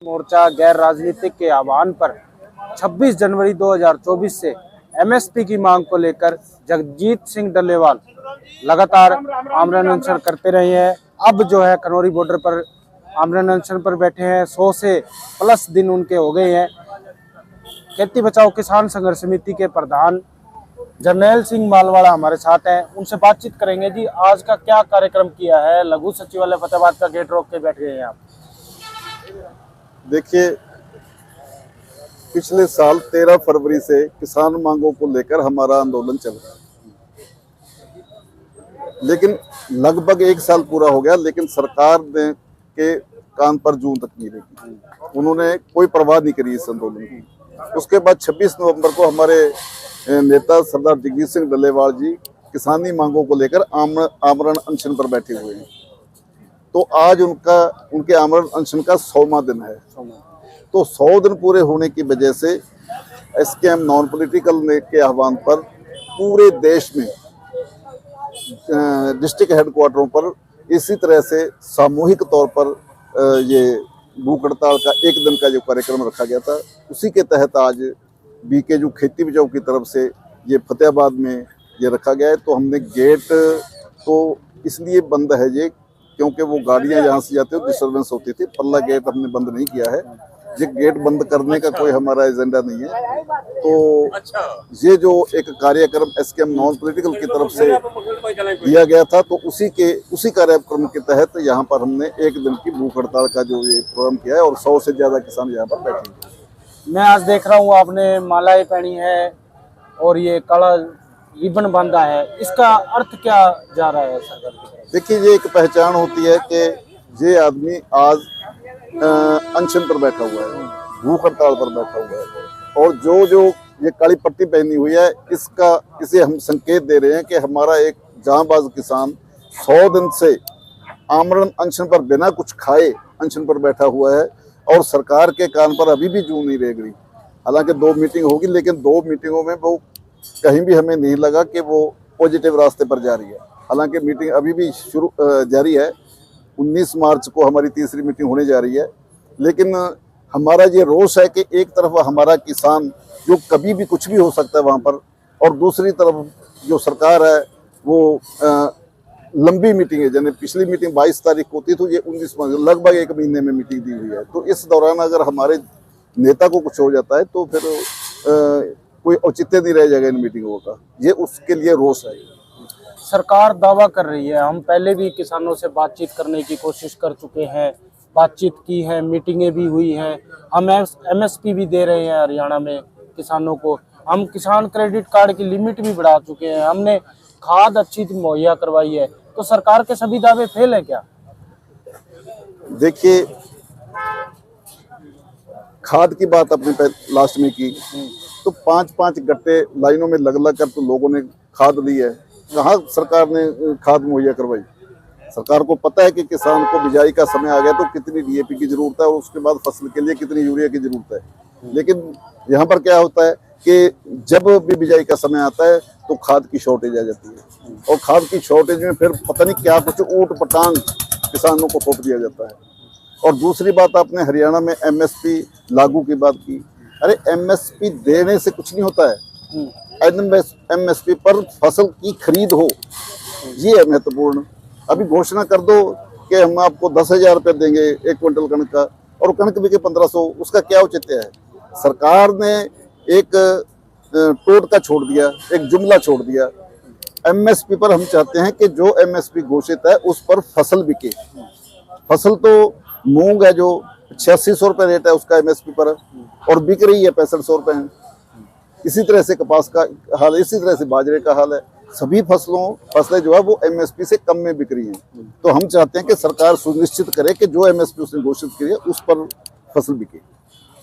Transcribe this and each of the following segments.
मोर्चा गैर राजनीतिक के आह्वान पर 26 जनवरी 2024 से एमएसपी की मांग को लेकर जगजीत सिंह डल्लेवाल लगातार आमरण अनशन करते रहे हैं। अब जो है खनौरी बॉर्डर पर आमरण अनशन पर बैठे हैं। 100 से प्लस दिन उनके हो गए हैं। खेती बचाओ किसान संघर्ष समिति के प्रधान जरनैल सिंह मालवाड़ा हमारे साथ हैं, उनसे बातचीत करेंगे। जी, आज का क्या कार्यक्रम किया है? लघु सचिवालय फतेहाबाद का गेट रोक के बैठ गए हैं आप। देखिए, पिछले साल 13 फरवरी से किसान मांगों को लेकर हमारा आंदोलन चल रहा है, लेकिन लगभग 1 साल पूरा हो गया, लेकिन सरकार ने के कान पर जूं तक नहीं रखी। उन्होंने कोई परवाह नहीं करी इस आंदोलन की। उसके बाद 26 नवंबर को हमारे नेता सरदार जगजीत सिंह डल्लेवाल जी किसानी मांगों को लेकर आमरण अनशन पर बैठे हुए हैं। तो आज उनके आमरण अनशन का 100वां दिन है। तो 100 दिन पूरे होने की वजह से एसकेएम नॉन पॉलिटिकल के आह्वान पर पूरे देश में डिस्ट्रिक्ट हेडक्वार्टरों पर इसी तरह से सामूहिक तौर पर ये भूख हड़ताल का 1 दिन का जो कार्यक्रम रखा गया था, उसी के तहत आज बीके जो खेती बचाओ की तरफ से ये फतेहाबाद में ये रखा गया है। तो हमने गेट तो इसलिए बंद है ये, क्योंकि वो गाड़ियां यहाँ से जाती हो डिस्टर्बेंस होती थी। पल्ला गेट हमने बंद नहीं किया है। ये गेट बंद करने का कोई हमारा एजेंडा नहीं है। तो ये जो एक कार्यक्रम एसकेएम नॉन पॉलिटिकल की तरफ से दिया गया था, तो उसी कार्यक्रम के तहत यहाँ पर हमने 1 दिन की भूख हड़ताल का जो ये प्रोग्राम किया है और 100 से ज्यादा किसान यहाँ पर बैठे हैं। मैं आज देख रहा हूँ आपने मालाएं पहनी है और ये काला रिबन बांधा है, इसका अर्थ क्या जा रहा है सरकार की तरफ? देखिए, ये एक पहचान होती है कि ये आदमी आज अनशन पर बैठा हुआ है, भूख हड़ताल पर बैठा हुआ है, और जो ये काली पट्टी पहनी हुई है, इसे हम संकेत दे रहे हैं कि हमारा एक जांबाज किसान 100 दिन से आमरण अनशन पर बिना कुछ खाए अनशन पर बैठा हुआ है और सरकार के कान पर अभी भी जूं नहीं रेंग रही। हालांकि 2 मीटिंग होगी, लेकिन 2 मीटिंगों में वो कहीं भी हमें नहीं लगा कि वो पॉजिटिव रास्ते पर जा रही है। हालांकि मीटिंग अभी भी जारी है। 19 मार्च को हमारी तीसरी मीटिंग होने जा रही है। लेकिन हमारा ये रोष है कि एक तरफ हमारा किसान, जो कभी भी कुछ भी हो सकता है वहाँ पर, और दूसरी तरफ जो सरकार है वो लंबी मीटिंग है। जैसे पिछली मीटिंग 22 तारीख को होती, तो ये 19 मार्च, लगभग 1 महीने में मीटिंग दी हुई है। तो इस दौरान अगर हमारे नेता को कुछ हो जाता है तो फिर कोई औचित्य नहीं रह जाएगा इन मीटिंगों का। ये उसके लिए रोष है। सरकार दावा कर रही है, हम पहले भी किसानों से बातचीत करने की कोशिश कर चुके हैं, बातचीत की है, मीटिंगें भी हुई हैं, हम एमएसपी भी दे रहे हैं हरियाणा में किसानों को, हम किसान क्रेडिट कार्ड की लिमिट भी बढ़ा चुके हैं, हमने खाद अच्छी मुहैया करवाई है। तो सरकार के सभी दावे फेल है क्या? देखिए, खाद की बात आपने लास्ट में की, तो 5-5 गट्टे लाइनों में लग कर तो लोगों ने खाद ली है। कहाँ सरकार ने खाद मुहैया करवाई? सरकार को पता है कि किसान को बिजाई का समय आ गया तो कितनी डीएपी की जरूरत है और उसके बाद फसल के लिए कितनी यूरिया की जरूरत है। लेकिन यहाँ पर क्या होता है कि जब भी बिजाई का समय आता है तो खाद की शॉर्टेज आ जाती है, और खाद की शॉर्टेज में फिर पता नहीं क्या कुछ ऊट पटांग किसानों को थोप दिया जाता है। और दूसरी बात, आपने हरियाणा में एमएसपी लागू की बात की। अरे, एमएसपी देने से कुछ नहीं होता है। एमएसपी पर फसल की खरीद हो, ये है महत्वपूर्ण। अभी घोषणा कर दो कि हम आपको 10,000 रुपये देंगे 1 क्विंटल कणक का, और कणक बिके 1500, उसका क्या औचित्य है? सरकार ने एक टोटका छोड़ दिया, एक जुमला छोड़ दिया। एमएसपी पर हम चाहते हैं कि जो एमएसपी घोषित है उस पर फसल बिके। फसल तो मूंग है जो 8600 रुपये रेट है उसका एमएसपी पर, और बिक रही है 6500 रुपये है। इसी तरह से कपास का हाल है, इसी तरह से बाजरे का हाल है। सभी फसलें जो है वो एमएसपी से कम में बिक रही हैं। तो हम चाहते हैं कि सरकार सुनिश्चित करे कि जो एमएसपी उसने घोषित की है उस पर फसल बिके।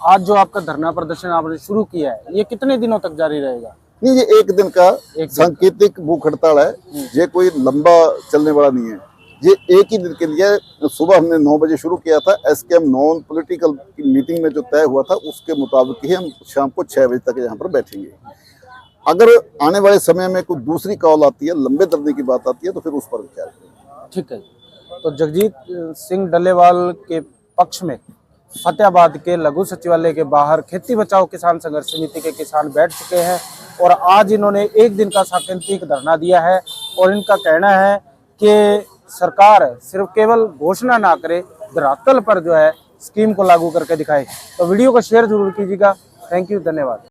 आज जो आपका धरना प्रदर्शन आपने शुरू किया है, ये कितने दिनों तक जारी रहेगा? नहीं, ये 1 दिन का सांकेतिक भूख हड़ताल है। ये कोई लंबा चलने वाला नहीं है। ये 1 ही दिन के लिए। सुबह हमने 9 बजे शुरू किया था। एसकेएम नॉन पॉलिटिकल की मीटिंग में जो तय हुआ था उसके मुताबिक ही हम शाम को 6 बजे तक यहाँ पर बैठेंगे। अगर आने वाले समय में कोई दूसरी कॉल आती है, लंबे धरने की बात आती है, तो फिर उस पर विचार करेंगे। ठीक है। तो जगजीत सिंह डल्लेवाल के पक्ष में फतेहाबाद के लघु सचिवालय के बाहर खेती बचाओ किसान संघर्ष समिति के किसान बैठ चुके हैं और आज इन्होंने एक दिन का सांकेतिक धरना दिया है और इनका कहना है कि सरकार सिर्फ केवल घोषणा ना करे, धरातल पर जो है स्कीम को लागू करके दिखाए। तो वीडियो को शेयर जरूर कीजिएगा। थैंक यू, धन्यवाद।